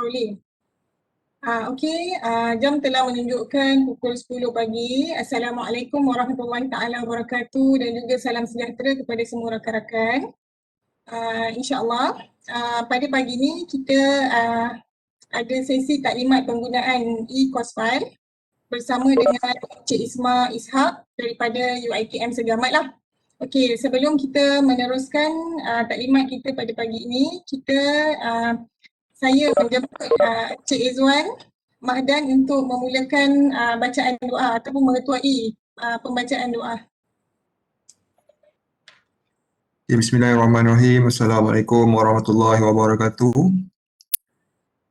Boleh. Okey, jam telah menunjukkan pukul 10 pagi. Assalamualaikum warahmatullahi taala wabarakatuh dan juga salam sejahtera kepada semua rakan-rakan. InsyaAllah pada pagi ni kita ada sesi taklimat penggunaan e-course file bersama dengan Cik Isma Ishak daripada UiTM Segamat lah. Okey, sebelum kita meneruskan taklimat kita pada pagi ini, saya menjemput Cik Izwan Mahdan untuk memulakan bacaan doa ataupun mengetuai pembacaan doa. Bismillahirrahmanirrahim. Assalamualaikum warahmatullahi wabarakatuh.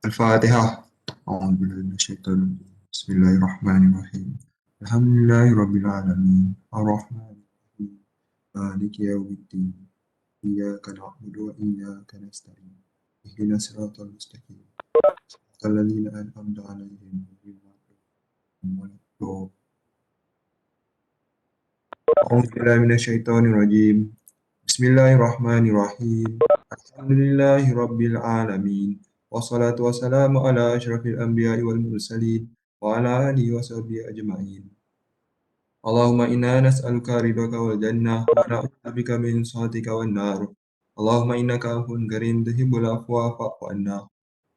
Al-Fatihah. A'udzubillahi minasyaitonir rajim. Bismillahirrahmanirrahim. Alhamdulillahirabbil alamin. Arrahmanirrahim. Maliki yaumiddin. Iyyaka na'budu wa iyyaka nasta'in. Ihdinas siratal mustaqim. Siratal ladzina an'amta 'alaihim ghairil maghdubi 'alaihim. A'udzubillahi minasyaitonir rajim. Bismillahirrahmanirrahim. Alhamdulillahirabbil alamin. Wassalatu wassalamu ala asyrafil anbiya'i wal mursalin wa ala alihi wa sahbihi ajma'in. Allahumma inna nas'aluka ridhaka wal jannah wa na'udzubika min sakhatika wan nar. Allahumma innaka afuwwun karim tuhibbul afwa fa'fu anna.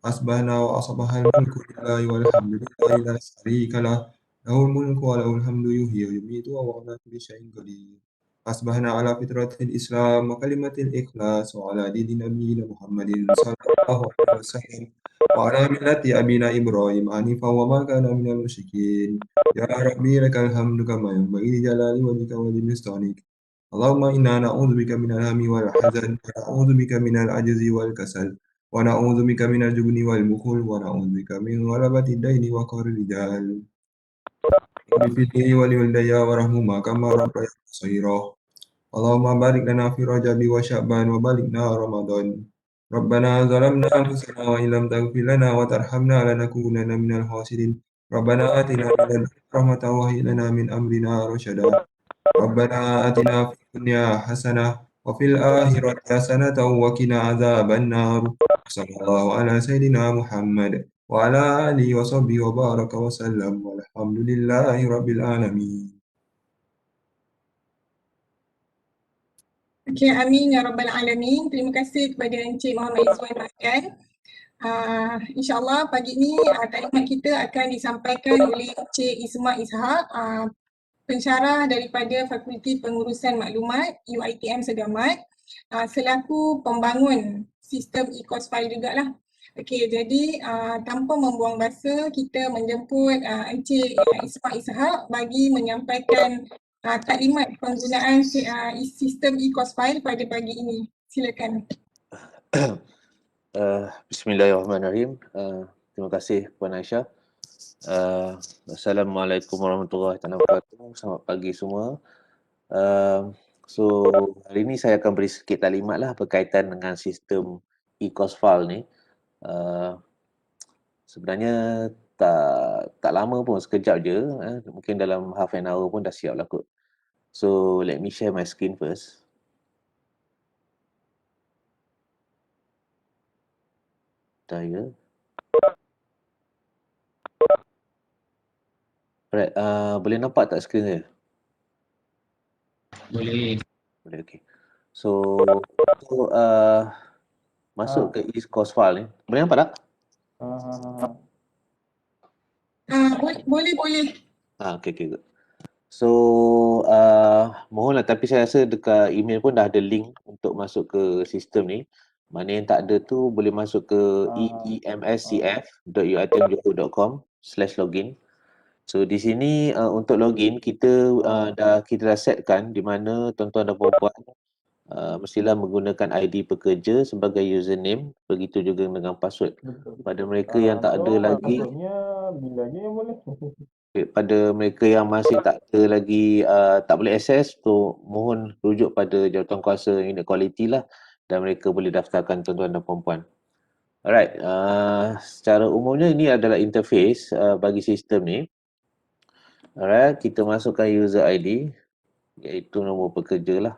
Asbahna wa asbahal mulku lillahi walhamdulillahi la syarika lah. Lahul mulku wa lahul hamdu yuhyi wa yumiitu wa huwa ala kulli syai'in qadir. Asbahna ala fitratil Islam wa kalimatil ikhlas wa ala dini nabiyina Muhammadin sallallahu alaihi wasallam wa ala millati abina Ibrahim hanifan wa ma kana minal musyrikin. Ya Rabbi lakal hamdu kama yanbaghi li jalali wajhika wa li sultanik. Allahumma inna na'udzubika minal hammi wal hazan wa na'udzubika minal ajzi wal kasal wa na'udzubika minal jubni wal bukhul wa na'udzubika min ghalabati daini wa qahri rijal. Bifidni wa liwaldayya warahmuma kama rabbayani shaghira. Allahumma barik lana fi Rajabi wa Sya'ban wa balighna Ramadan. Rabbana zalamna anfusana wa illam taghfir lana wa tarhamna lanakunanna minal khasirin. Rabbana atina min ladunka rahmatan wa hayyi lana min amrina rasyada. Rabbana atina fid dunya hasanah wa fil akhirati hasanatan wa qina adzabannar. Sallallahu ala sayyidina Muhammad wa ala alihi wa sahbihi wa baraka wa sallam. Walhamdulillahi rabbil alamin. Okey, amin ya rabbal alamin. Terima kasih kepada Encik Muhammad Izwan Mahdan. InsyaAllah pagi ini taklimat kita akan disampaikan oleh Cik Isma Ishak, pensyarah daripada Fakulti Pengurusan Maklumat UiTM Segamat, selaku pembangun sistem e-course file jugalah. Okey, jadi tanpa membuang masa, kita menjemput Encik Isma Ishak bagi menyampaikan taklimat penggunaan sistem e-course file pada pagi ini. Silakan. Bismillahirrahmanirrahim. Terima kasih Puan Aisyah. Assalamualaikum warahmatullahi wabarakatuh. Selamat pagi semua. So hari ini saya akan beri sedikit taklimat lah berkaitan dengan sistem e-course file ni. Sebenarnya tak lama pun, sekejap je. Mungkin dalam half an hour pun dah siap lah kot. So let me share my screen first. Saya. Alright, boleh nampak tak skrin saya? Boleh. Boleh, okey. So, untuk masuk ke e-course file ni, boleh nampak tak? Boleh. Okey, good. So, mohonlah, tapi saya rasa dekat email pun dah ada link untuk masuk ke sistem ni. Mana yang tak ada tu boleh masuk ke eemscf.uitmjohor.com/login. So di sini untuk login kita dah setkan di mana tuan-tuan dan puan-puan mestilah menggunakan ID pekerja sebagai username, begitu juga dengan password. Pada mereka yang tak ada lagi, pada mereka yang masih tak ada lagi, tak boleh akses tu, mohon rujuk pada jawatankuasa unit kualiti lah dan mereka boleh daftarkan tuan-tuan dan puan-puan. Alright, secara umumnya ini adalah interface bagi sistem ni. Alright, kita masukkan user ID iaitu nombor pekerja lah.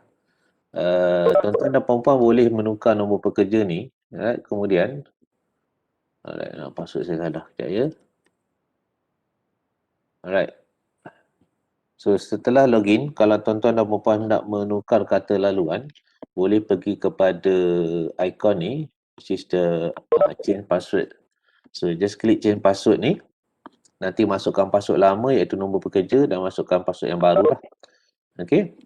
Tuan-tuan dan puan-puan boleh menukar nombor pekerja ni. Alright, kemudian Alright, password saya salah. Sekejap ya. Alright. So setelah login, kalau tuan-tuan dan puan nak menukar kata laluan, boleh pergi kepada ikon ni, which is the change password. So just klik change password ni. Nanti masukkan password lama iaitu nombor pekerja dan masukkan password yang baru lah. Okay.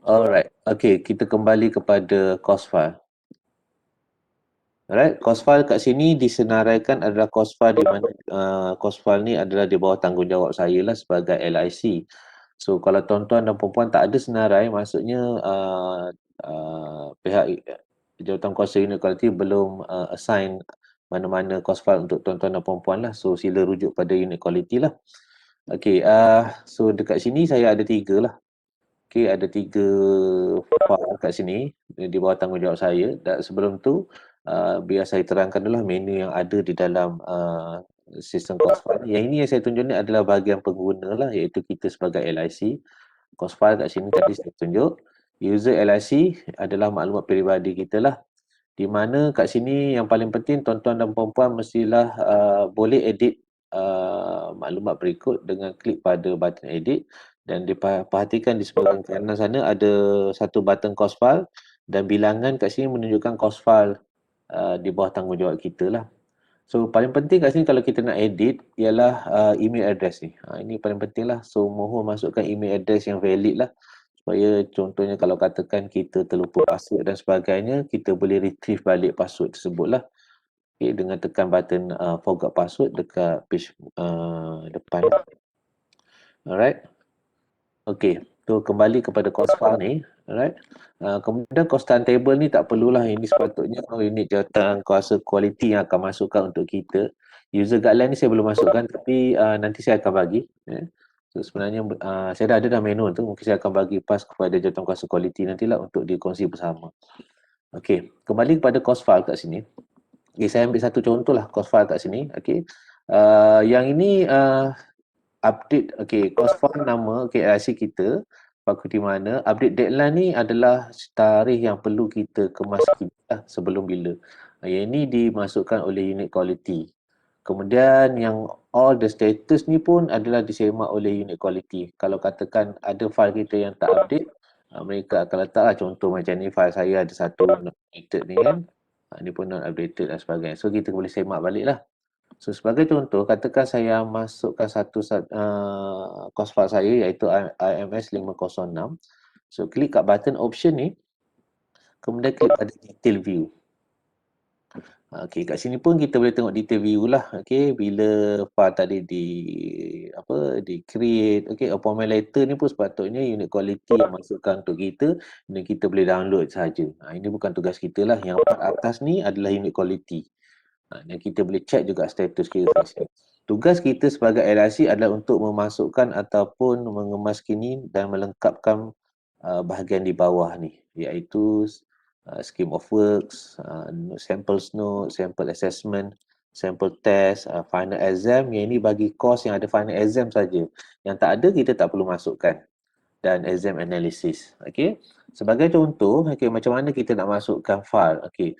Alright. Okay, kita kembali kepada course file. Alright, course file kat sini disenaraikan adalah course file di mana course file ni adalah di bawah tanggungjawab saya lah sebagai LIC. So kalau tuan-tuan dan puan-puan tak ada senarai, maksudnya pihak Jawatankuasa Unit Kualiti belum assign mana-mana course file untuk tuan-tuan dan puan-puan lah. So sila rujuk pada Unit Kualiti lah. Okay, so dekat sini saya ada 3 lah. Okay, ada 3 file kat sini di bawah tanggungjawab saya. Dan sebelum tu, biar saya terangkan dulu lah menu yang ada di dalam sistem course file. Yang ini yang saya tunjuk ni adalah bahagian pengguna lah, iaitu kita sebagai LIC. Course file kat sini tadi saya tunjuk. User LIC adalah maklumat peribadi kita lah. Di mana kat sini yang paling penting tuan-tuan dan puan-puan mestilah boleh edit maklumat berikut dengan klik pada button edit, dan diperhatikan di sebelah kanan sana ada satu button course file dan bilangan kat sini menunjukkan course file di bawah tanggungjawab kita lah. So paling penting kat sini kalau kita nak edit ialah email address ni. Ini paling penting lah. So mohon masukkan email address yang valid lah. Supaya contohnya kalau katakan kita terlupa password dan sebagainya, kita boleh retrieve balik password tersebut lah. Okay, dengan tekan button forgot password dekat page depan. Alright. Okay, so kembali kepada course file ni. Alright. Kemudian course timetable ni tak perlulah, ini sepatutnya unit Jawatankuasa Kualiti yang akan masukkan untuk kita. User guideline ni saya belum masukkan, tapi nanti saya akan bagi. So sebenarnya saya dah ada dah manual tu, mungkin saya akan bagi pas kepada Jawatankuasa Kualiti nantilah untuk dikongsi bersama. Okay, kembali kepada course file kat sini. Okay, saya ambil satu contoh lah course file kat sini. Okay, yang ini update, okay, course file nama, okay, LIC kita, fakulti mana, update deadline ni adalah tarikh yang perlu kita kemas kita sebelum bila. Yang ini dimasukkan oleh unit quality. Kemudian yang all the status ni pun adalah disemak oleh unit quality. Kalau katakan ada file kita yang tak update, mereka akan letaklah contoh macam ni, file saya ada satu not updated ni kan. Ini pun not updated dan sebagainya. So kita boleh semak balik lah. So sebagai contoh, katakan saya masukkan satu course file saya iaitu IMS 506. So klik kat button option ni, kemudian klik pada detail view. Okey, kat sini pun kita boleh tengok detail view lah. Okey, bila file tadi di create. Okey, appointment letter ni pun sepatutnya unit quality yang masukkan untuk kita dan kita boleh download saja. Ini bukan tugas kita lah. Yang atas ni adalah unit quality. Dan kita boleh check juga status kita. Tugas kita sebagai LIC adalah untuk memasukkan ataupun mengemas-kini dan melengkapkan bahagian di bawah ni, iaitu scheme of works, samples note, sample assessment, sample test, final exam. Yang ini bagi course yang ada final exam saja. Yang tak ada kita tak perlu masukkan. Dan exam analysis. Okey. Sebagai contoh, okey, macam mana kita nak masukkan file? Okey.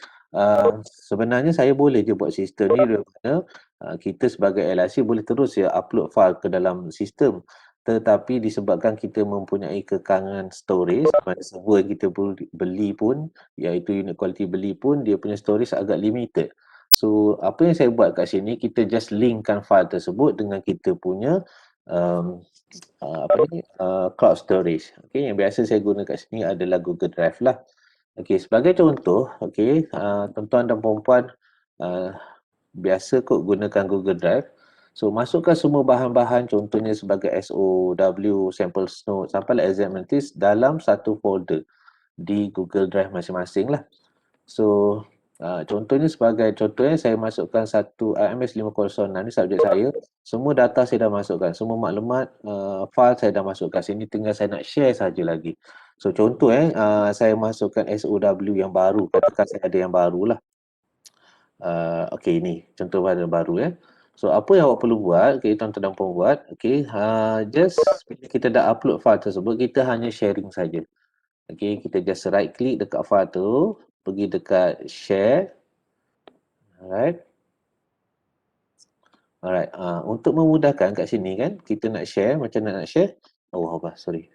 Sebenarnya saya boleh je buat sistem ni di mana kita sebagai LIC boleh terus ya upload file ke dalam sistem. Tetapi disebabkan kita mempunyai kekangan storage, pada server yang kita beli pun, iaitu unit quality beli pun, dia punya storage agak limited. So apa yang saya buat kat sini, kita just linkkan file tersebut dengan kita punya cloud storage. Okay, yang biasa saya guna kat sini adalah Google Drive lah. Okay, sebagai contoh, okay, tuan-tuan dan puan-puan biasa kot gunakan Google Drive. So masukkan semua bahan-bahan, contohnya sebagai SOW, sample note sampai exam notice dalam satu folder di Google Drive masing-masing lah. So contohnya saya masukkan satu IMS 506 ni subjek saya, semua data saya dah masukkan, semua maklumat file saya dah masukkan. Sini tinggal saya nak share saja lagi. So contoh saya masukkan SOW yang baru, katakan saya ada yang baru lah. Okey, ni contoh pada baru . So apa yang awak perlu buat, okay, tuan-tuan dan puan buat, okay, just bila kita dah upload file tersebut, kita hanya sharing saja. Okay, kita just right click dekat file tu, pergi dekat share. Alright. Alright, untuk memudahkan kat sini kan, kita nak share, macam nak share. Oh, apa? Sorry.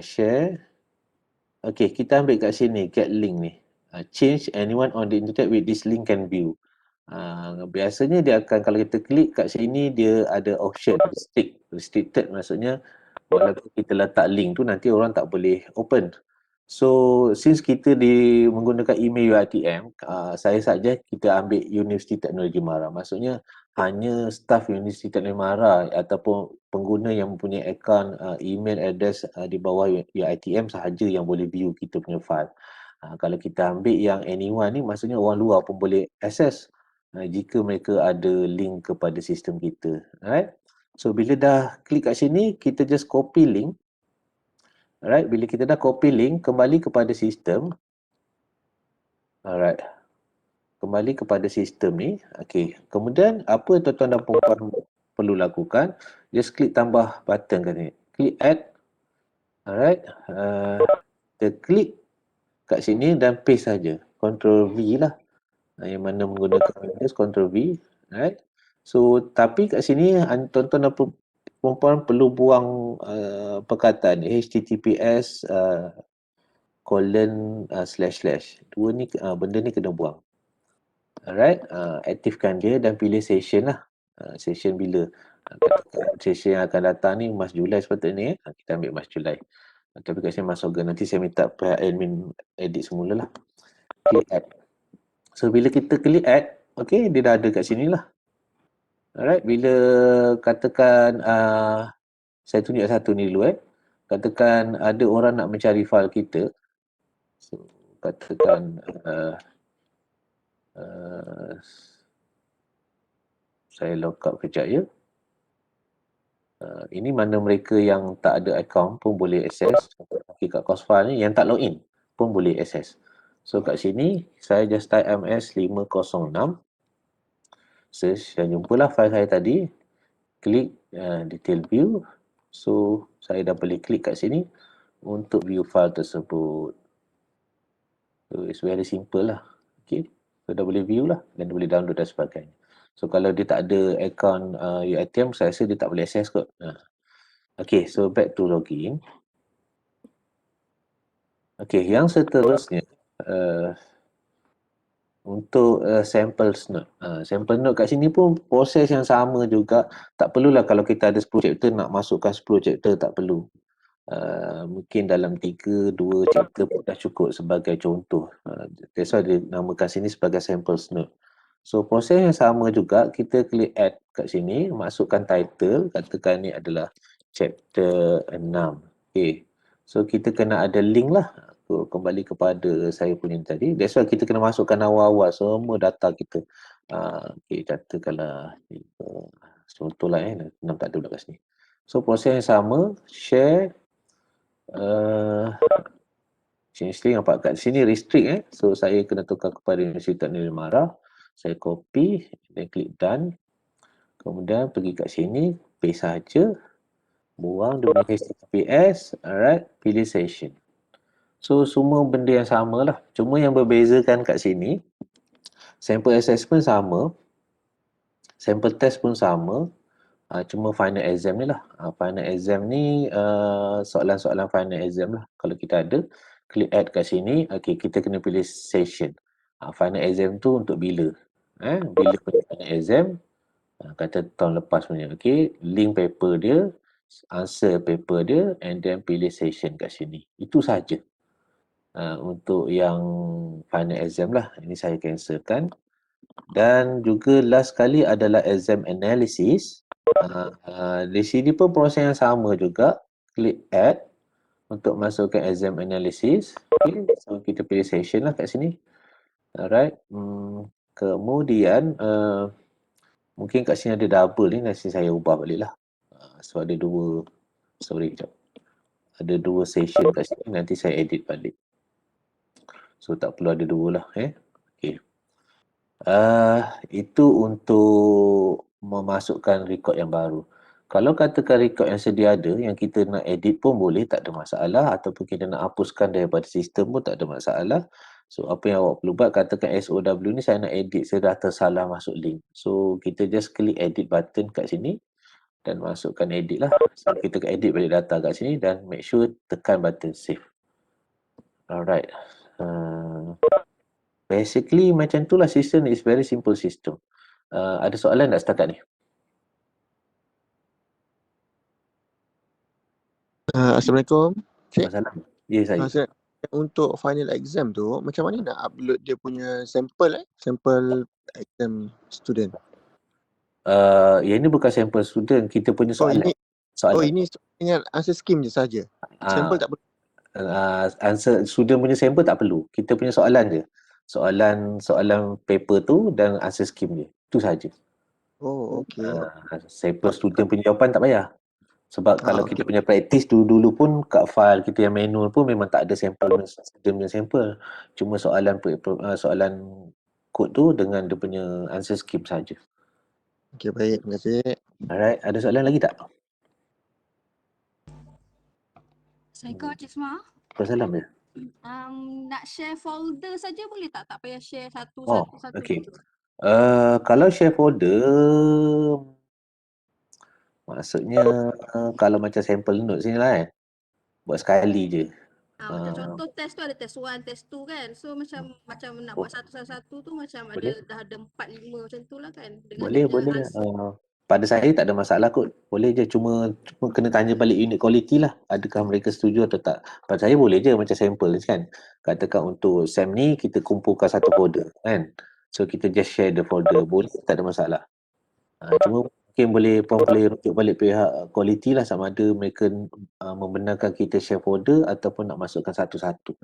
Share. Okay, kita ambil kat sini, get link ni. Change anyone on the internet with this link can view. Biasanya dia akan, kalau kita klik kat sini, dia ada option restricted, maksudnya walaupun kita letak link tu nanti orang tak boleh open. So since kita menggunakan email UiTM, saya saja kita ambil Universiti Teknologi Mara. Maksudnya hanya staf Universiti Teknologi Mara ataupun pengguna yang mempunyai akaun email address di bawah UiTM sahaja yang boleh view kita punya file. Kalau kita ambil yang anyone ni, maksudnya orang luar pun boleh access jika mereka ada link kepada sistem kita. Alright. So bila dah klik kat sini, kita just copy link. Alright, bila kita dah copy link, kembali kepada sistem. Alright. Kembali kepada sistem ni. Okay. Kemudian apa tuan-tuan dan puan perlu lakukan? Just klik tambah button kat sini. Klik add. Alright. Kita klik kat sini dan paste saja. Ctrl V lah. Yang mana menggunakan Windows, Ctrl V. Alright. So, tapi kat sini tuan-tuan dan perempuan perlu buang perkataan https :// dua ni benda ni kena buang. Alright, aktifkan dia dan pilih session lah. Session bila? Session yang akan datang ni Mas Julai sepatutnya. Kita ambil Mas Julai. Tapi kat sini Mas Oga, nanti saya minta pihak admin edit semula lah. Klik add. So bila kita klik add, okay, dia dah ada kat sini lah. Alright, bila katakan saya tunjuk satu ni dulu katakan ada orang nak mencari file kita. So katakan saya lockout kejap ya. Ini mana mereka yang tak ada account pun boleh access. Kat Crossfile ni yang tak login pun boleh access. So kat sini saya just type MS506. Search dan jumpalah file saya tadi. Klik detail view. So saya dah boleh klik kat sini untuk view file tersebut. So it's very simple lah. Okay. So dah boleh view lah dan boleh download dan sebagainya. So kalau dia tak ada akaun UiTM, saya rasa dia tak boleh access kot. Okay, so back to login. Okay, yang seterusnya untuk samples note. Sample note kat sini pun proses yang sama juga. Tak perlulah kalau kita ada 10 chapter nak masukkan 10 chapter, tak perlu. Mungkin dalam 3-2 chapter pun dah cukup sebagai contoh. That's why dia namakan sini sebagai samples note. So proses yang sama juga, kita klik add kat sini, masukkan title, katakan ni adalah chapter 6. Okay. So kita kena ada link lah. So, kembali kepada saya punya tadi. That's why kita kena masukkan awal-awal semua data kita. Okay, katakanlah contohlah 6 tak ada pula kat sini. So proses yang sama, share, change link nampak kat sini restrict So saya kena tukar kepada Universiti Teknologi Mara. Saya copy dan klik done. Kemudian pergi kat sini, paste saja. Buang dia punya HTTPS, alright, pilih session. So semua benda yang sama lah. Cuma yang berbezakan kat sini, sample assessment sama, sample test pun sama, cuma final exam ni lah. Final exam ni soalan-soalan final exam lah. Kalau kita ada, klik add kat sini, okay, kita kena pilih session. Final exam tu untuk bila? Bila punya final exam, kata tahun lepas punya, okay, link paper dia, answer paper dia, and then pilih session kat sini. Itu saja. Untuk yang final exam lah, ini saya cancelkan. Dan juga last kali adalah exam analysis. Di sini pun proses yang sama juga. Klik add untuk masukkan exam analysis. Okay. So kita pilih session lah kat sini. Alright. Kemudian mungkin kat sini ada double ni, nanti saya ubah balik lah. So ada dua, sorry sekejap. Ada dua session kat sini, nanti saya edit balik. So tak perlu ada dua lah. Okay. Itu untuk memasukkan rekod yang baru. Kalau katakan rekod yang sedia ada, yang kita nak edit pun boleh, tak ada masalah. Ataupun kita nak hapuskan daripada sistem pun tak ada masalah. So apa yang awak perlu buat, katakan SOW ni saya nak edit, saya dah tersalah masuk link. So kita just klik edit button kat sini dan masukkan edit lah. So kita edit balik data kat sini dan make sure tekan button save. Alright. Basically macam tu lah, sistem is very simple system. Ada soalan tak setakat ni? Assalamualaikum. Cik. Masalah? Ya, saya. Saya untuk final exam tu macam mana nak upload dia punya sampel sampel exam student. Yang ni bukan sampel student, kita punya soalan. Ini dengan answer scheme je saja. Sampel tak perlu. Answer student punya sampel tak perlu. Kita punya soalan je. Soalan paper tu dan answer scheme dia. Itu saja. Oh, okey. Sampel student punya jawapan tak payah. Sebab kalau kita punya praktis dulu-dulu pun kat file kita yang manual pun memang tak ada sampel student punya sampel. Cuma soalan kod tu dengan dia punya answer scheme saja. Okey, baik. Terima kasih. Alright, ada soalan lagi tak? Assalamualaikum Cik Isma. Salam ya. Nak share folder saja boleh tak? Tak payah share satu. Okey. Kalau share folder, maksudnya kalau macam sampel notes ni lah buat sekali je. Macam contoh test tu ada test 1, test 2 kan. So macam nak buat satu-satu tu macam boleh. dah ada 4-5 macam tu lah kan. Boleh. Pada saya tak ada masalah kot. Boleh je, cuma kena tanya balik unit quality lah. Adakah mereka setuju atau tak. Pada saya boleh je macam sampel kan. Katakan untuk SEM ni kita kumpulkan satu folder kan. So kita just share the folder. Boleh, tak ada masalah. Cuma mungkin boleh rujuk balik pihak quality lah sama ada mereka membenarkan kita share folder ataupun nak masukkan satu-satu.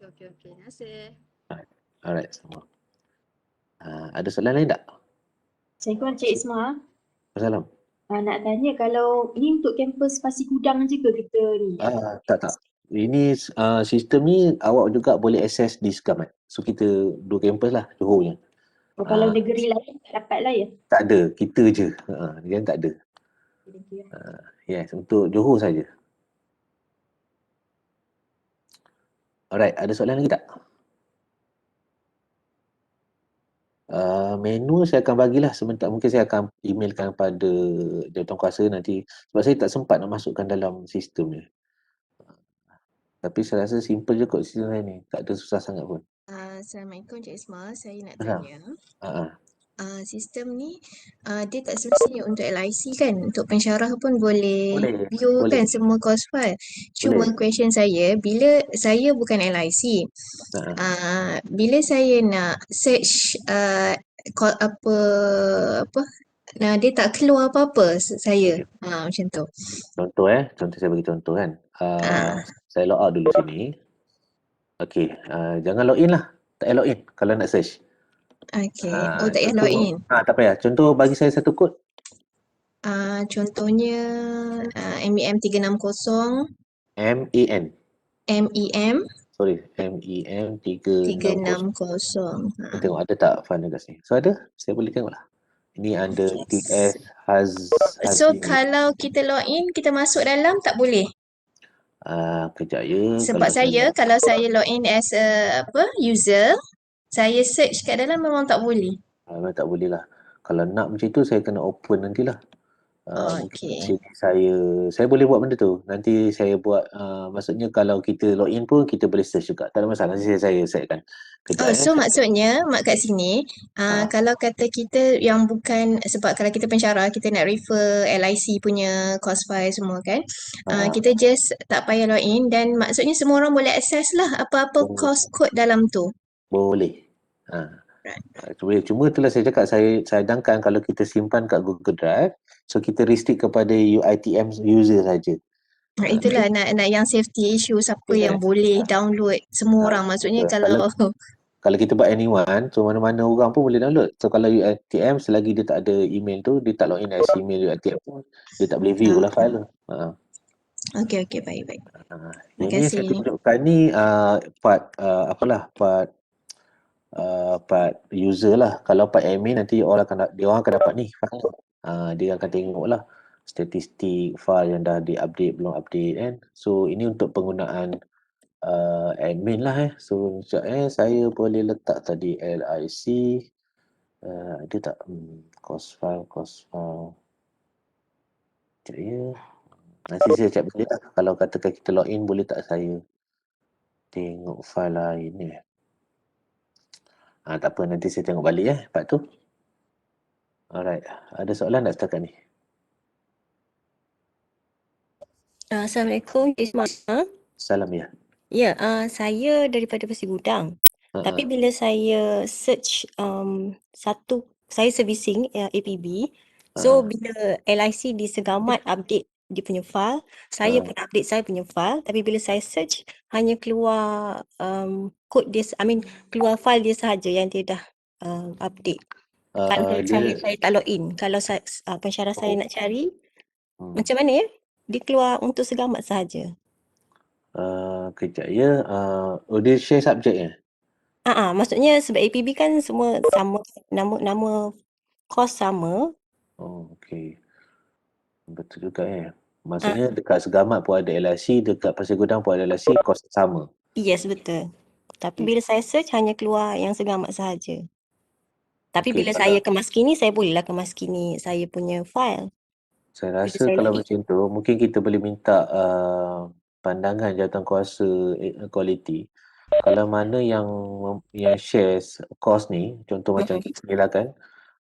Okey. Terima kasih. Alright, semua. Ada soalan lain tak? Assalamualaikum Cik Isma. Salam. Nak tanya kalau ini untuk kampus Pasir Gudang je ke kita ni? Tak. Ini sistem ni awak juga boleh access di Sekamat. So kita dua kampus lah, Johor punya. Kalau negeri lain tak dapat lah ya? Tak ada, kita je. Yang tak ada. Yes, untuk Johor saja. Alright, ada soalan lagi tak? Manual saya akan bagilah sebentar. Mungkin saya akan emailkan pada jawatankuasa nanti. Sebab saya tak sempat nak masukkan dalam sistem ni. Tapi saya rasa simple je kot sistem lain ni. Tak ada susah sangat pun. Assalamualaikum Cik Isma, saya nak tanya. Uh-huh. Sistem ni dia tak semestinya untuk LIC kan? Untuk pensyarah pun boleh view boleh. kan semua course file. Cuma question saya, bila saya bukan LIC, bila saya nak search dia tak keluar apa-apa saya. Macam tu. Contoh saya bagi contoh kan. Saya log out dulu sini. Okey, jangan login lah. Tak payah login kalau nak search. Okey. Tak payah login. Tak payah. Contoh bagi saya satu kod. Contohnya MEM 360. MEN. MEM. Sorry, MEM 360. 360. Tengok ada tak file kat sini. So ada? Saya boleh tengok lah. Ini under TS So kalau kita login, kita masuk dalam tak boleh? Kejap ya. Sebab kalau saya login as user, saya search kat dalam memang tak boleh. Memang tak boleh lah. Kalau nak macam tu saya kena open nantilah. Okey. Saya boleh buat benda tu. Nanti saya buat, maksudnya kalau kita login pun kita boleh search juga. Tak ada masalah. Nanti saya setkan. So maksudnya kat sini kalau kata kita yang bukan, sebab kalau kita pensyarah kita nak refer LIC punya course file semua kan, kita just tak payah login dan maksudnya semua orang boleh access lah apa-apa course code dalam tu. Boleh. Cuma itulah saya cakap, saya cadangkan kalau kita simpan kat Google Drive, so kita restrict kepada UiTM user saja. Itulah nak yang safety issue, siapa yang boleh download, semua orang maksudnya. Kalau kita buat anyone, so mana-mana orang pun boleh download. So kalau UiTM selagi dia tak ada email tu, dia tak login as email UiTM tu, dia tak boleh view lah file tu. Okey, baik. Terima kasih. Yang saya tunjukkan ni part user lah. Kalau part admin nanti dia orang akan dapat ni file tu. Dia akan tengok lah statistik file yang dah di-update belum update kan. So ini untuk penggunaan admin lah So sekejap saya boleh letak tadi LIC. Ada tak? Cost file. Sekejap ya. Nanti saya check balik lah. Kalau katakan kita login, boleh tak saya tengok file lain ni? Tak apa, nanti saya tengok balik part tu. Alright. Ada soalan tak setakat ni? Assalamualaikum, Cik Ismail. Salam ya. Ya, saya daripada Pasir Gudang. Tapi bila saya search saya servicing APB. So bila LIC di Segamat update dia punya file, saya pun update saya punya file. Tapi bila saya search hanya keluar kod dia, keluar file dia sahaja yang dia dah update. Kalau saya tak login. Kalau pensyarah saya nak cari, macam mana ya? Dia keluar untuk Segamat sahaja. Kejap ya. Dia share subject ya? Maksudnya sebab APB kan semua sama, nama kos sama. Okey. Betul juga Maksudnya dekat Segamat pun ada LIC, dekat Pasir Gudang pun ada LIC, kos sama. Yes, betul. Tapi bila saya search hanya keluar yang Segamat sahaja. Tapi bila saya kemaskini, saya bolehlah kemaskini saya punya file. Saya rasa kalau macam tu, mungkin kita boleh minta pandangan jawatankuasa kualiti. Kalau mana yang share kos ni, contoh macam kita ni lah kan,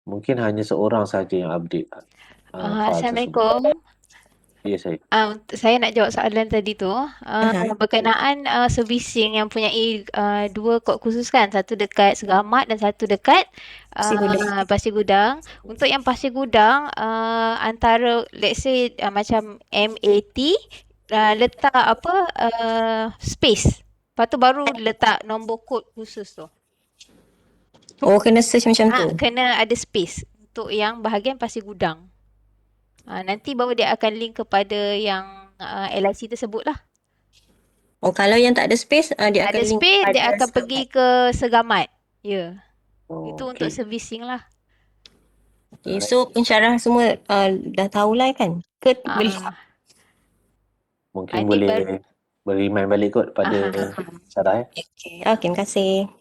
mungkin hanya seorang saja yang update file Assalamualaikum. Ya, saya. Saya nak jawab soalan tadi tu. Berkenaan servicing yang punyai 2 kod khusus kan, satu dekat Segamat dan satu dekat Pasir Gudang. Untuk yang Pasir Gudang, antara let's say macam MAT, letak space. Lepas tu baru letak nombor kod khusus tu. Kena search macam tu? Kena ada space untuk yang bahagian Pasir Gudang. Nanti baru dia akan link kepada yang LIC tersebut lah. Kalau yang tak ada space, dia akan link space, kepada dia akan pergi ke Segamat. Ya. Itu untuk okey. servicing lah. Okay, so pensyarah semua dah tahulah kan? Ke boleh? Mungkin boleh remind balik kot pada Sarah Okay, terima kasih.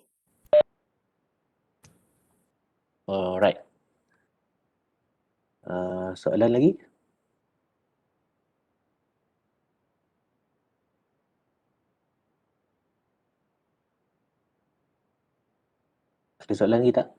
Alright. Soalan lagi? Ada soalan lagi tak?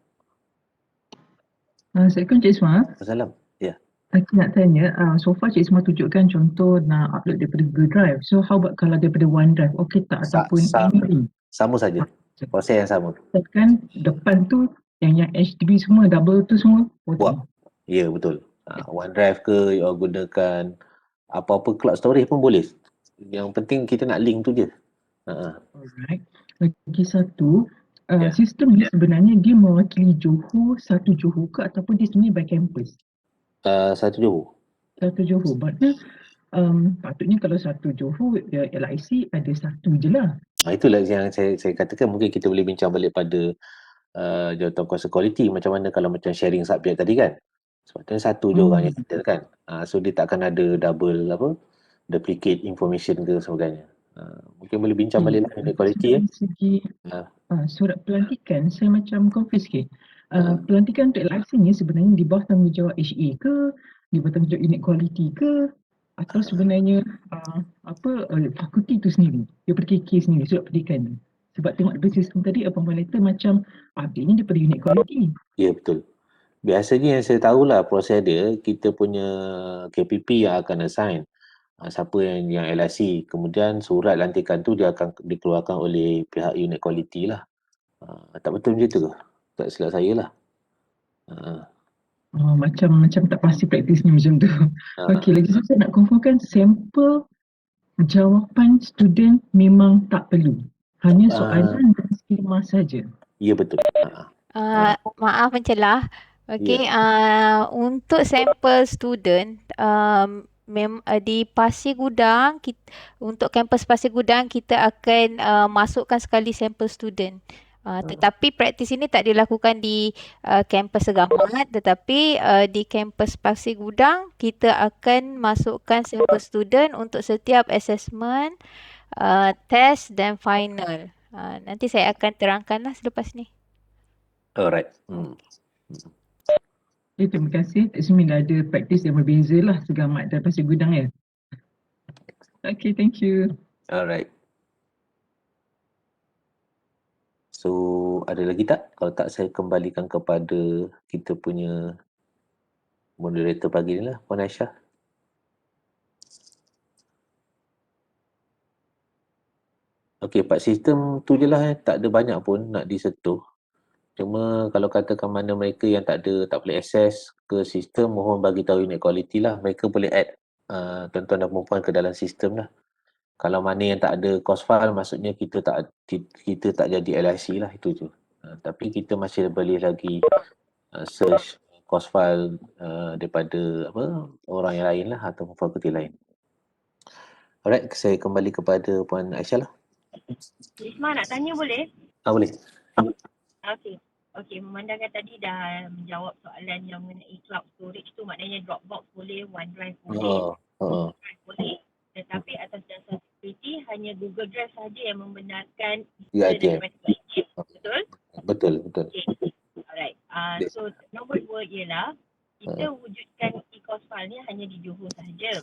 Assalamualaikum Cik Ismail. Salam. Ya. Aku nak tanya, so far Cik Ismail tunjukkan contoh nak upload daripada Google Drive. So how about kalau daripada OneDrive? Okey tak? Ataupun email? Sama saja. Proses yang sama. Kan depan tu yang HDB semua, double tu semua? Buat. Ya, betul. OneDrive ke, gunakan apa-apa cloud storage pun boleh. Yang penting kita nak link tu je. Alright. Lagi satu, sistem ni sebenarnya dia mewakili Johor, satu Johor ke ataupun dia sebenarnya by campus? Satu Johor. Satu Johor. Maknanya patutnya kalau satu Johor, LIC ada satu je lah. Itulah yang saya katakan, mungkin kita boleh bincang balik pada jawatankuasa kualiti macam mana kalau macam sharing subjek tadi kan. Sebabnya satu je orang yang handle kan. So dia tak akan ada double duplicate information ke sebagainya. Mungkin boleh bincang balik lah dengan kualiti segi surat pelantikan saya macam confused sikit. Pelantikan untuk LIC ni sebenarnya di bawah tanggungjawab HA ke, di bawah tanggungjawab unit kualiti ke, atau sebenarnya fakulti tu sendiri, daripada KK sendiri, surat pendidikan. Sebab tengok daripada sistem tadi, apabila letter macam update-nya daripada unit kualiti. Ya, betul. Biasanya yang saya tahulah proses dia, kita punya KPP yang akan assign siapa yang LIC, kemudian surat lantikan tu dia akan dikeluarkan oleh pihak unit kualiti lah. Tak betul macam tu ke? Tak silap saya lah. Macam tak pasti praktisnya macam tu. Okey, lagi saya nak confirmkan sampel jawapan student memang tak perlu. Hanya soalan dan skema saja. Ya, betul. Maaf mencelah. Okey, untuk sampel student di Pasir Gudang, untuk kampus Pasir Gudang kita akan masukkan sekali sampel student. Tetapi praktis ini tak dilakukan di kampus Segamat, tetapi di kampus Pasir Gudang kita akan masukkan sampel student untuk setiap assessment test dan final. Nanti saya akan terangkanlah selepas ni. Alright. Terima kasih. Tak semua ada praktis yang berbeza lah Segamat dan Pasir Gudang ya. Okay, thank you. Alright. So, ada lagi tak? Kalau tak, saya kembalikan kepada kita punya moderator pagi ni lah, Puan Aisyah. Okey, part sistem tu je lah, tak ada banyak pun nak disentuh. Cuma kalau katakan mana mereka yang tak boleh akses ke sistem, mohon bagi tahu unit quality lah. Mereka boleh add tuan-tuan dan perempuan ke dalam sistem lah. Kalau mana yang tak ada course file, maksudnya kita tak jadi LIC lah, itu je. Tapi kita masih boleh lagi search course file daripada orang yang lain lah atau fakulti lain. Alright, saya kembali kepada Puan Aisyah lah. Isma nak tanya boleh? Boleh. Okey, memandangkan tadi dah menjawab soalan yang mengenai cloud storage tu, maknanya Dropbox boleh, OneDrive boleh, Google Drive boleh. Tetapi atas dasar security hanya Google Drive saja yang membenarkan user dan device. Betul? Betul. Okay. Alright. So nombor 2 ialah kita wujudkan e-course file ni hanya di Johor sahaja.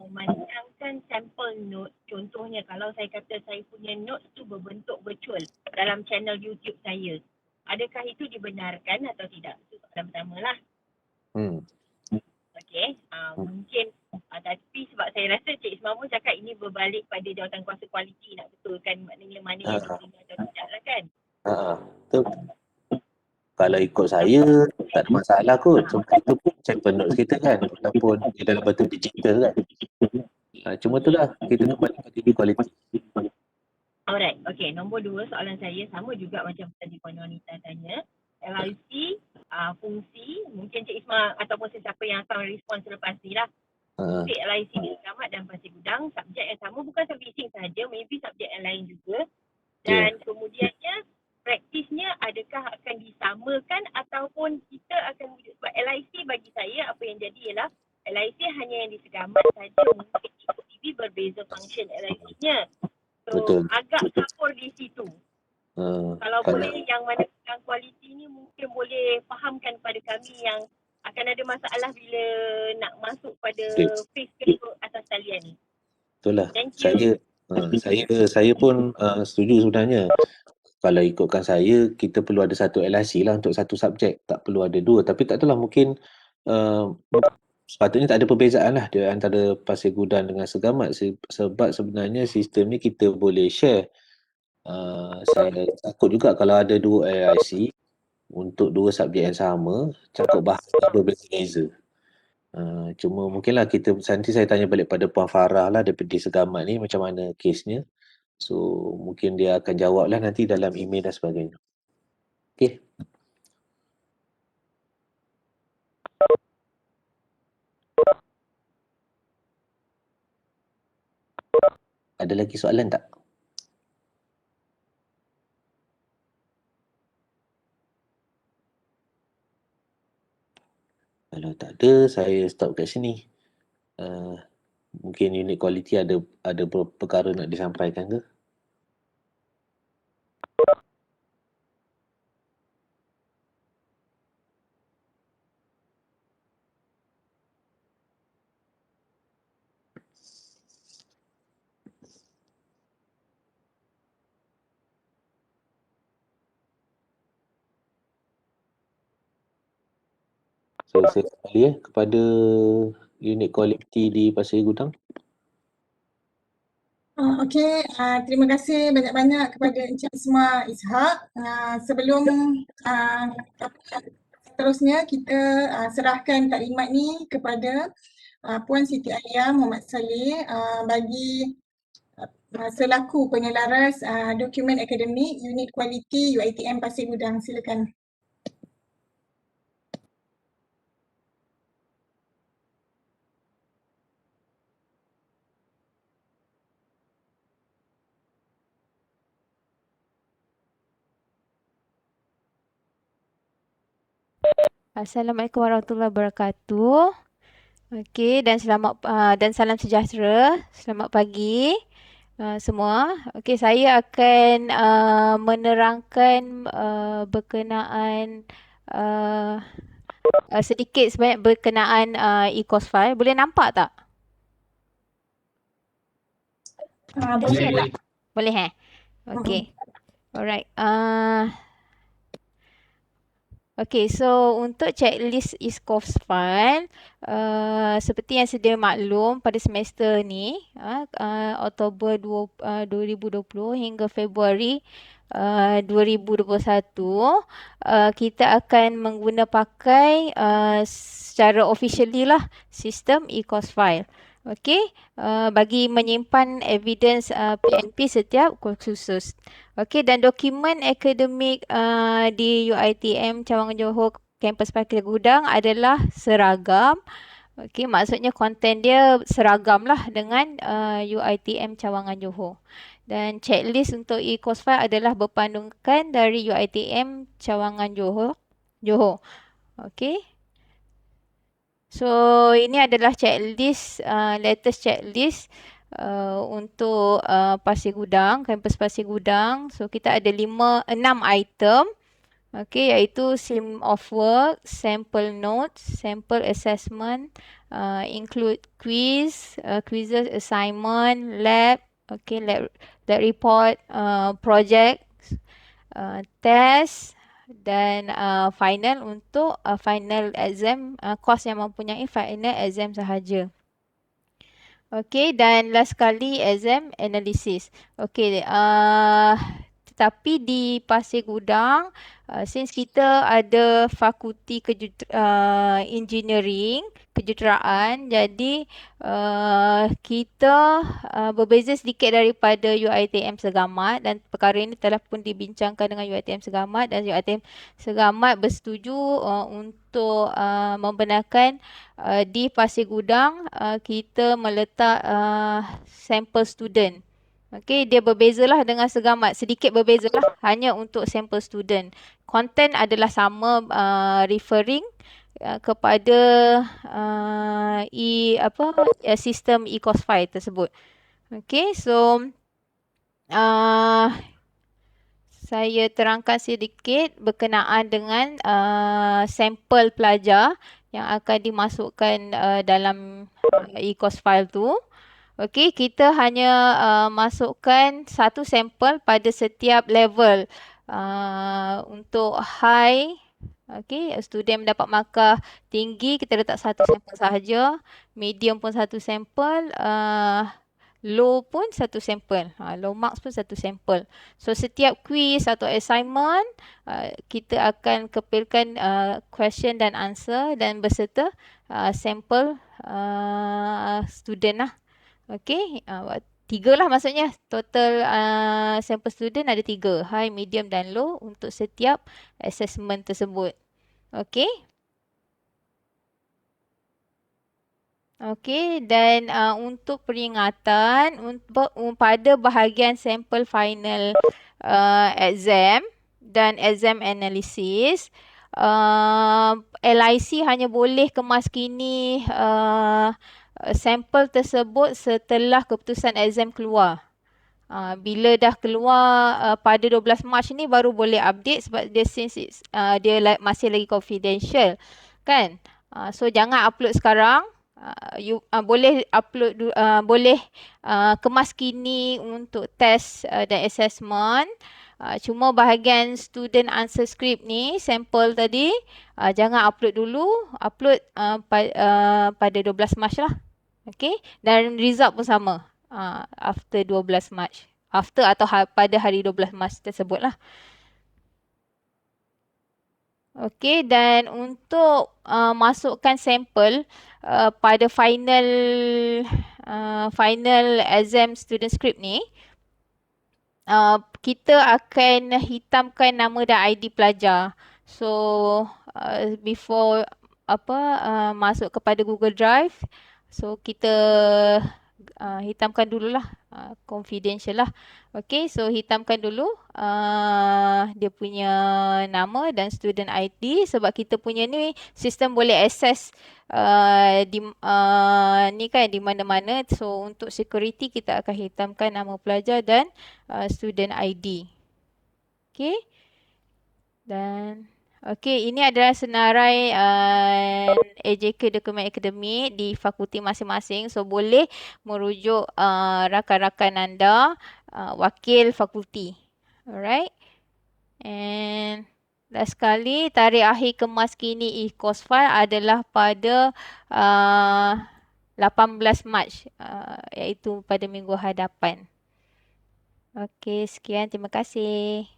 Memandangkan sampel note, contohnya kalau saya kata saya punya note tu berbentuk virtual dalam channel YouTube saya, adakah itu dibenarkan atau tidak? Itu soalan pertama lah. Okey, mungkin tapi sebab saya rasa Cik Isma pun cakap ini berbalik pada jawatankuasa kualiti nak betulkan maknanya mana yang diterima atau tidak lah kan? Betul. Kalau ikut saya, tak ada masalah kot. Sebab itu pun sampel notes kita kan, walaupun dia dalam bentuk digital kan. Cuma tu lah, kita kembali pada quality. Alright, okay. Nombor 2 soalan saya sama juga macam tadi Puan Wanita tanya. LIC, fungsi, mungkin Cik Isma ataupun sesiapa yang akan respon selepas ni lah. Fungsi LIC di Segamat dan Pasir Gudang, subjek yang sama, bukan servicing sahaja, maybe subjek yang lain juga. Dan kemudiannya, praktisnya adakah akan disamakan ataupun kita akan wujud, sebab LIC bagi saya apa yang jadi ialah LIC hanya yang di Segamat saja, mungkin EPB berbeza function LIC-nya. So agak campur di situ. Kalau boleh yang mana yang kualiti ni mungkin boleh fahamkan kepada kami yang akan ada masalah bila nak masuk pada phase kedua atas talian ni. Betul lah. Saya pun setuju sebenarnya. Kalau ikutkan saya, kita perlu ada satu LIC lah untuk satu subjek. Tak perlu ada dua. Tapi tak tahulah, mungkin sepatutnya tak ada perbezaan lah di antara Pasir Gudang dengan Segamat. Sebab sebenarnya sistem ni kita boleh share. Saya takut juga kalau ada dua LIC untuk dua subjek yang sama, cakup bahasa berbeza-beza. Cuma mungkinlah nanti saya tanya balik pada Puan Farah lah daripada Segamat ni macam mana kesnya. So mungkin dia akan jawab lah nanti dalam email dan sebagainya. Okay. Ada lagi soalan tak? Kalau tak ada, saya stop kat sini. Mungkin unit quality ada perkara nak disampaikan ke? So, saya kembali kepada unit quality di Pasir Gudang. Okey, terima kasih banyak-banyak kepada Encik Isma Ishak. Sebelum seterusnya kita serahkan taklimat ni kepada Puan Siti Alia Muhammad Saleh bagi selaku penyelaras dokumen akademik unit kualiti UiTM Pasir Gudang. Silakan. Assalamualaikum warahmatullahi wabarakatuh. Okey, dan selamat dan salam sejahtera. Selamat pagi. semua. Okey, saya akan menerangkan berkenaan sedikit sebanyak berkenaan e-course file. Boleh nampak tak? Boleh. tak? Boleh Okey. Alright. Okay, so untuk checklist e-course file, seperti yang sedia maklum pada semester ni, Oktober 2020 hingga Februari 2021, kita akan pakai secara officially lah sistem e-course file. Okey, bagi menyimpan evidence PNP setiap kursus. Okey, dan dokumen akademik di UiTM Cawangan Johor kampus Parkir Gudang adalah seragam. Okey, maksudnya konten dia seragam lah dengan UiTM Cawangan Johor. Dan checklist untuk e-course file adalah berpandukan dari UiTM Cawangan Johor. Okey. So ini adalah checklist, latest checklist untuk Pasir Gudang, kampus Pasir Gudang. So kita ada 6 item. Okey, iaitu scheme of work, sample notes, sample assessment, include quizzes, assignment, lab, lab report, project, test, dan final untuk final exam, course yang mempunyai final exam sahaja. Okey, dan last sekali exam analysis. Okey, tetapi di Pasir Gudang, since kita ada fakulti engineering, kejuruteraan, jadi kita berbeza sedikit daripada UiTM Segamat, dan perkara ini telah pun dibincangkan dengan UiTM Segamat, dan UiTM Segamat bersetuju untuk membenarkan di Pasir Gudang kita meletak sampel student. Okey, dia berbezalah dengan Segamat, sedikit berbezalah hanya untuk sampel student. Konten adalah sama, referring kepada sistem e-course file tersebut. Okey, so saya terangkan sedikit berkenaan dengan sampel pelajar yang akan dimasukkan dalam e-course file tu. Okey, kita hanya masukkan satu sampel pada setiap level. Untuk high, okey, student mendapat markah tinggi, kita letak satu sampel sahaja. Medium pun satu sampel. Low pun satu sampel. Low marks pun satu sampel. So setiap quiz atau assignment, kita akan kepilkan question dan answer dan berserta sampel student lah. Okey, 3 lah maksudnya. Total sampel student ada 3. High, medium dan low untuk setiap assessment tersebut. Okey. Okey, dan untuk peringatan pada bahagian sampel final exam dan exam analysis, LIC hanya boleh kemaskini sampel tersebut setelah keputusan exam keluar. Bila dah keluar pada 12 Mac ni baru boleh update, sebab dia masih lagi confidential kan. So jangan upload sekarang. Boleh upload boleh kemaskini untuk test dan assessment. Cuma bahagian student answer script ni, sampel tadi, jangan upload dulu. Upload pada 12 Mac lah. Okay, dan result pun sama after 12 Mac. After atau pada hari 12 Mac tersebut lah. Okay, dan untuk masukkan sampel pada final exam student script ni, kita akan hitamkan nama dan ID pelajar. So before masuk kepada Google Drive, so kita hitamkan dululah confidential lah. Okay, so hitamkan dulu dia punya nama dan student ID sebab kita punya ni sistem boleh access ni kan di mana-mana. So untuk security kita akan hitamkan nama pelajar dan student ID. Okay. Dan okey, ini adalah senarai AJK dokumen akademik di fakulti masing-masing. So boleh merujuk rakan-rakan anda, wakil fakulti. Alright. And last sekali, tarikh akhir kemas kini e-course file adalah pada 18 Mac, iaitu pada minggu hadapan. Okey, sekian. Terima kasih.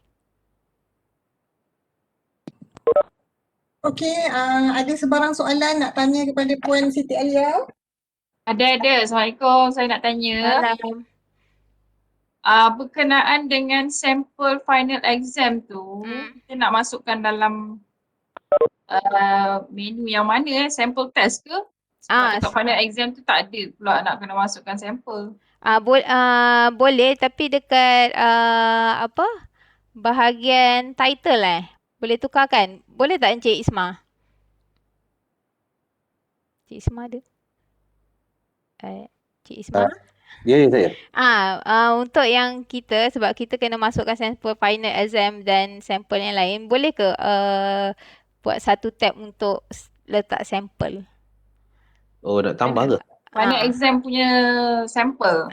Okey, ada sebarang soalan nak tanya kepada Puan Siti Alia? Ada. Assalamualaikum. Saya nak tanya. Salam. Berkenaan dengan sampel final exam tu, kita nak masukkan dalam menu yang mana? Sampel test ke? Sebab dekat final exam tu tak ada pula nak kena masukkan sampel. Boleh, tapi dekat bahagian title boleh tukarkan. Boleh tak Encik Isma? Cik Isma ada? Cik Isma? Ya, saya. Untuk yang kita, sebab kita kena masukkan sampel final exam dan sampel yang lain, boleh ke buat satu tab untuk letak sampel? Oh, nak tambah ke? Final exam punya sampel.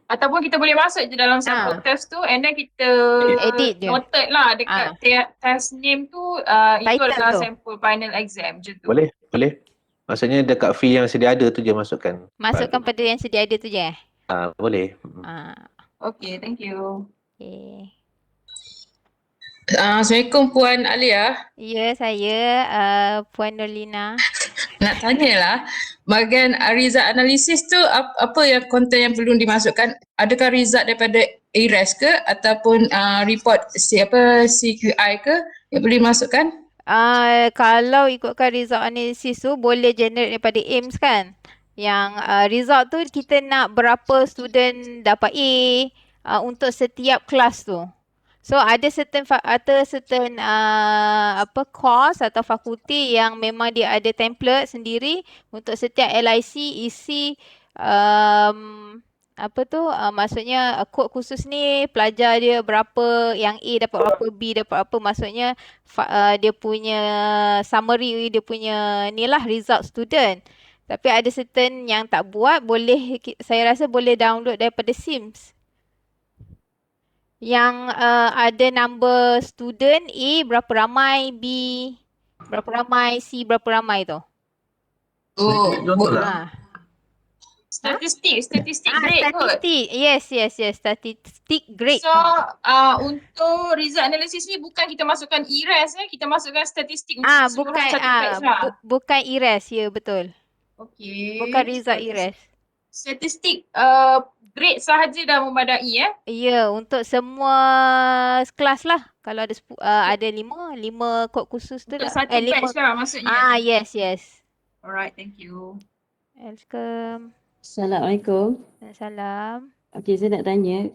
Ataupun kita boleh masuk je dalam sampel test tu and then kita edit je. Noted lah dekat test name tu itu adalah sampel final exam je tu. Boleh. Maksudnya dekat fee yang sedia ada tu je masukkan. Masukkan pada yang sedia ada tu je? Boleh. Okay, thank you. Okay. Assalamualaikum Puan Alia. Ya, saya Puan Nurlina. Nak tanyalah, bahagian result analisis tu apa yang konten yang perlu dimasukkan? Adakah result daripada IRAS ke ataupun report CQI ke yang perlu dimasukkan? Kalau ikutkan result analisis tu boleh generate daripada AIMS kan. Yang result tu kita nak berapa student dapat A untuk setiap kelas tu. So ada certain course atau fakulti yang memang dia ada template sendiri untuk setiap LIC isi maksudnya kod khusus ni pelajar dia berapa, yang A dapat berapa, B dapat berapa, maksudnya dia punya summary, dia punya ni lah result student. Tapi ada certain yang tak buat, boleh, saya rasa boleh download daripada SIMS. Yang ada number student A berapa ramai, B berapa ramai, C berapa ramai tu. Statistik grade kot. Yes, statistik grade. So untuk result analysis ni bukan kita masukkan IRAS kita masukkan statistik untuk seluruh satu batch lah. Bukan IRAS, ya betul. Okay. Bukan result IRAS. Statistik grade sahaja dah memadai Ya, untuk semua kelas lah. Kalau ada 5 kod khusus tu untuk lah. Satu batch lah maksudnya. Yes. Alright, thank you. Welcome. Assalamualaikum. Salam. Okey, saya nak tanya,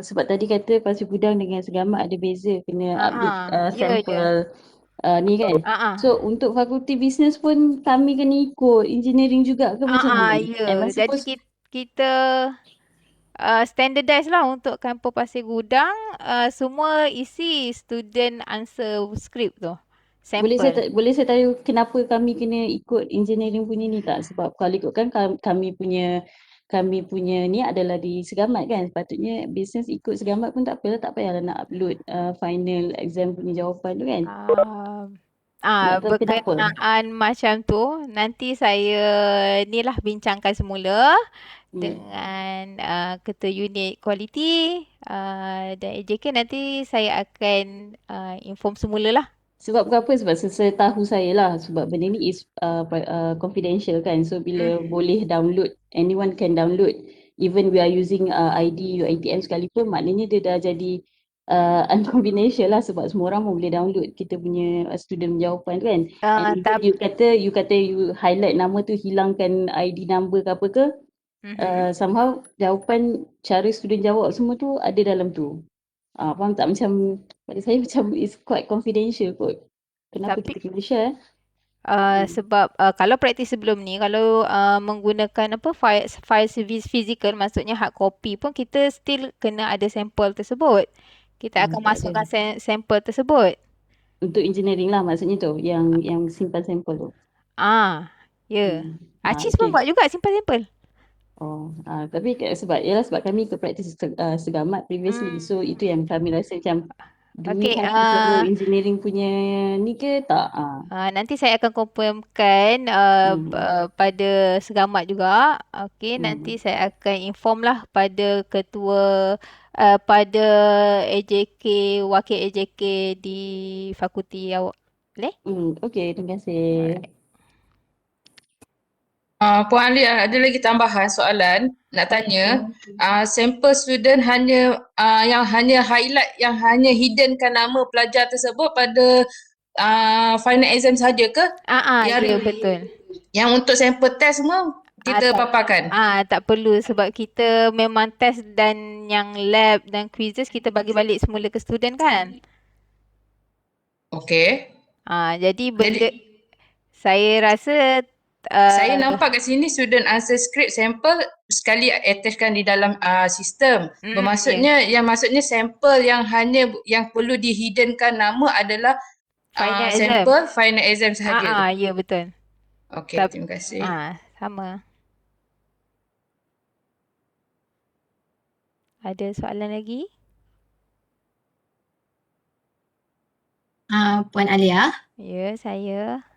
sebab tadi kata Pasir Gudang dengan Segamat ada beza kena update sampel ni kan. So untuk fakulti bisnes pun kami kena ikut engineering juga ke macam mana? Ya, jadi kita standardize lah untuk kampus Pasir Gudang, semua isi student answer script tu. Sampel. Boleh saya tahu kenapa kami kena ikut engineering punya ni tak? Sebab kalau ikutkan kami punya ni adalah di Segamat kan. Sepatutnya business ikut Segamat pun tak payahlah nak upload final exam punya jawapan tu kan. Berkenaan macam tu nanti saya bincangkan semula dengan ketua unit kualiti dan AJK. Nanti saya akan inform semulalah. Sebab kenapa? Sebab setahu saya lah, sebab benda ni is confidential kan. So bila boleh download, anyone can download. Even we are using ID UiTM sekalipun, maknanya dia dah jadi unconfidential lah sebab semua orang pun boleh download kita punya student jawapan tu kan. And you kata you highlight nama tu, hilangkan ID number ke apa ke, somehow jawapan cara student jawab semua tu ada dalam tu. Faham tak? Macam pada saya macam is quite confidential kot. Kenapa Tapi kita kena share? sebab kalau praktis sebelum ni, kalau menggunakan file physical, maksudnya hard copy pun kita still kena ada sampel tersebut. Kita akan Tak ada. masukkan sampel tersebut. Untuk engineering lah maksudnya tu, yang simpan sampel tu. Ya. Acis pun Okay. buat juga simpan sampel. Tapi sebab kami ikut praktis segamat previously. So itu yang kami rasa macam do we Okay, have to follow engineering punya ni ke tak? nanti saya akan confirmkan pada segamat juga. Okay, nanti saya akan inform lah pada ketua pada AJK, wakil AJK di fakulti awak. Boleh? Okay, terima kasih. Puan Ali, ada lagi tambahan soalan nak tanya. Sampel student hanya yang hanya highlight, yang hanya hiddenkan nama pelajar tersebut pada final exam saja ke? Ya, betul. Yang untuk sampel test semua kita paparkan? Tak perlu sebab kita memang test dan yang lab dan quizzes kita bagi balik semula ke student kan. Okay. Jadi benda saya rasa saya nampak kat sini student answer script sampel sekali attachkan di dalam sistem. Bermaksudnya yang maksudnya sampel yang hanya yang perlu dihiddenkan nama adalah final sampel final exam sahaja. Ya betul. Okey, terima kasih. Sama. Ada soalan lagi? Puan Alia. Ya, saya.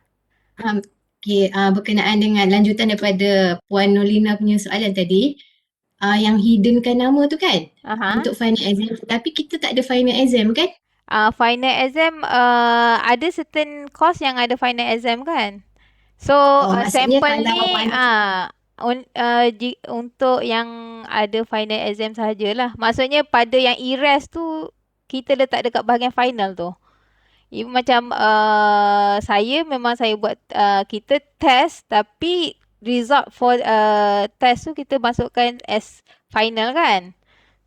Okay, berkenaan dengan lanjutan daripada Puan Nolina punya soalan tadi, yang hiddenkan nama tu kan untuk final exam, tapi kita tak ada final exam kan? Final exam ada certain course yang ada final exam kan? So sampel ni untuk yang ada final exam sahajalah. Maksudnya pada yang e-res tu kita letak dekat bahagian final tu. Ibu macam saya memang saya buat kita test tapi result for test tu kita masukkan as final kan.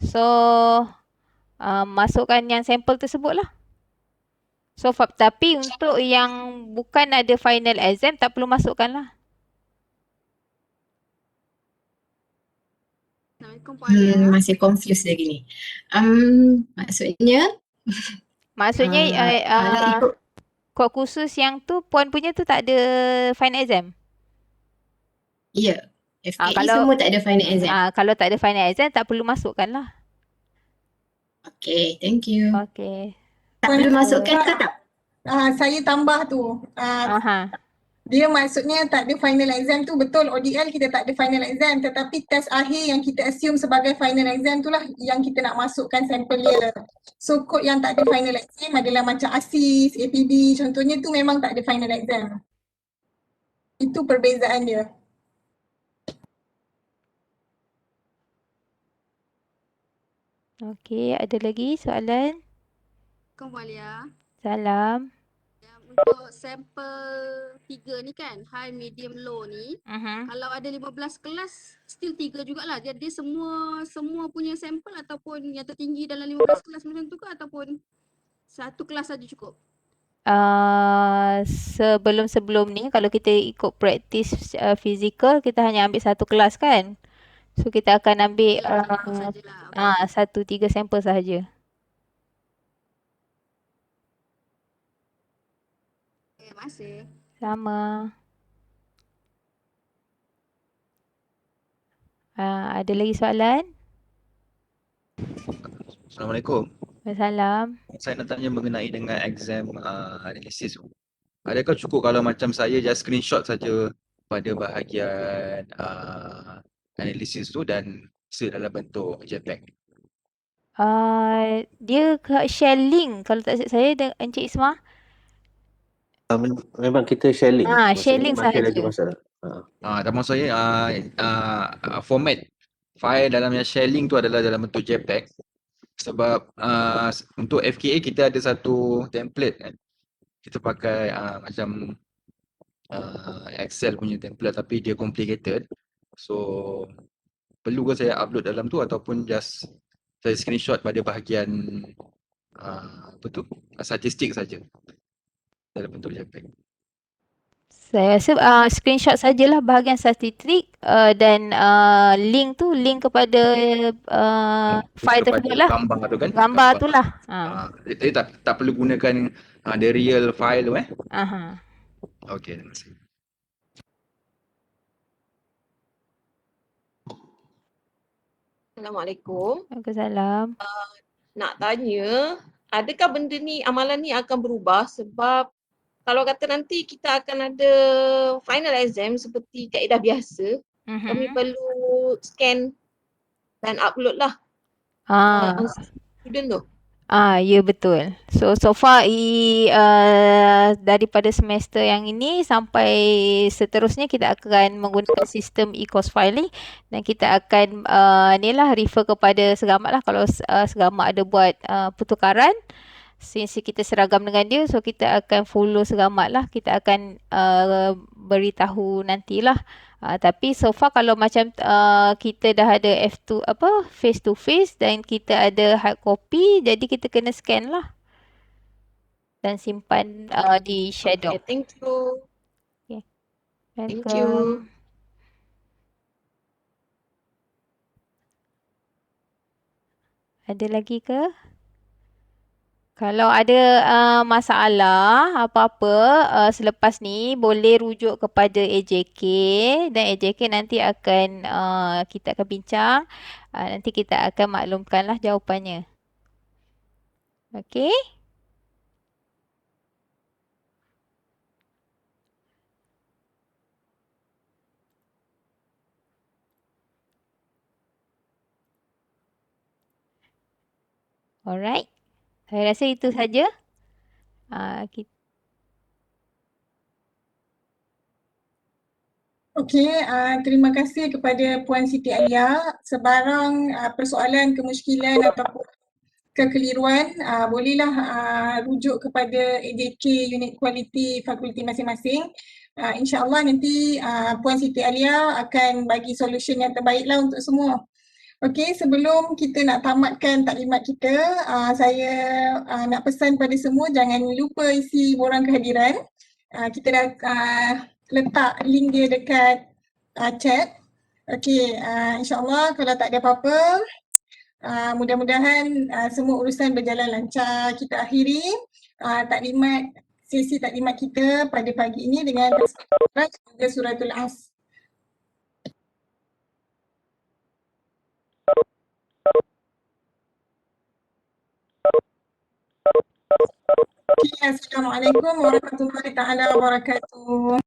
So masukkan yang sampel tersebut lah. So tapi untuk yang bukan ada final exam tak perlu masukkan lah. Masih confused lagi ni. Maksudnya kod khusus yang tu Puan punya tu tak ada final exam? Ya, FKE semua tak ada final exam. Kalau tak ada final exam tak perlu masukkan lah. Okay, thank you. Okay. Tak perlu masukkan ke tak? Saya tambah tu. Dia maksudnya tak ada final exam tu betul, ODL kita tak ada final exam, tetapi test akhir yang kita assume sebagai final exam tu lah yang kita nak masukkan sampel dia. So kod yang tak ada final exam adalah macam ASIS, APB contohnya tu memang tak ada final exam. Itu perbezaan dia. Okey, ada lagi soalan? Kembali. Salam. Untuk sampel 3 ni kan, high, medium, low ni, kalau ada 15 kelas, still 3 jugalah. Jadi semua punya sampel ataupun yang tertinggi dalam 15 kelas macam tu ke ataupun satu kelas saja cukup? Sebelum ni kalau kita ikut praktis fizikal kita hanya ambil satu kelas kan. So kita akan ambil 3 sampel sahaja. Terima kasih. Sama. Ada lagi soalan? Assalamualaikum. Waalaikumsalam. Saya nak tanya mengenai dengan exam analisis. Adakah cukup kalau macam saya just screenshot saja pada bahagian analisis tu dan dalam bentuk JPEG? Dia share link kalau tak silap saya dengan Encik Ismah. Memang kita share link. Share link sahaja. Dan maksud saya format file dalam yang share link tu adalah dalam bentuk JPEG. Sebab untuk FKA kita ada satu template kan. Kita pakai macam Excel punya template tapi dia complicated. So perlu ke saya upload dalam tu ataupun just saya screenshot pada bahagian apa tu, statistik saja dalam bentuk JPEG. Saya rasa screenshot sajalah bahagian statistik dan link kepada file Kepada tersebut lah. gambar tu kan, Gambar tu lah. Jadi tak perlu gunakan the real file tu Aha. Okey, terima kasih. Assalamualaikum. Waalaikumsalam. Nak tanya, adakah benda ni, amalan ni akan berubah sebab kalau kata nanti kita akan ada final exam seperti kaedah biasa, kami perlu scan dan upload lah answer student tu. Ya betul. So far daripada semester yang ini sampai seterusnya kita akan menggunakan sistem e-course filing dan kita akan refer kepada Segamat lah kalau Segamat ada buat pertukaran. Since kita seragam dengan dia, so kita akan follow Segamat lah. Kita akan beritahu nantilah. Tapi so far kalau macam kita dah ada F2 face to face dan kita ada hard copy, jadi kita kena scan lah dan simpan di Shadow. Okay, thank you. Okay. Thank you. Ada lagi ke? Kalau ada masalah apa-apa selepas ni boleh rujuk kepada AJK dan AJK nanti akan kita akan bincang, nanti kita akan maklumkanlah jawapannya. Okey? Alright. Saya rasa itu saja. Okey, terima kasih kepada Puan Siti Alia. Sebarang persoalan, kemusykilan ataupun kekeliruan, bolehlah rujuk kepada AJK Unit Kualiti Fakulti masing-masing. InsyaAllah nanti Puan Siti Alia akan bagi solution yang terbaiklah untuk semua. Okey, sebelum kita nak tamatkan taklimat kita, saya nak pesan pada semua jangan lupa isi borang kehadiran. Kita dah letak link dia dekat chat. Okey, insyaAllah kalau tak ada apa-apa, mudah-mudahan semua urusan berjalan lancar. Kita akhiri sesi taklimat kita pada pagi ini dengan suratul As. Assalamualaikum warahmatullahi taala wabarakatuh.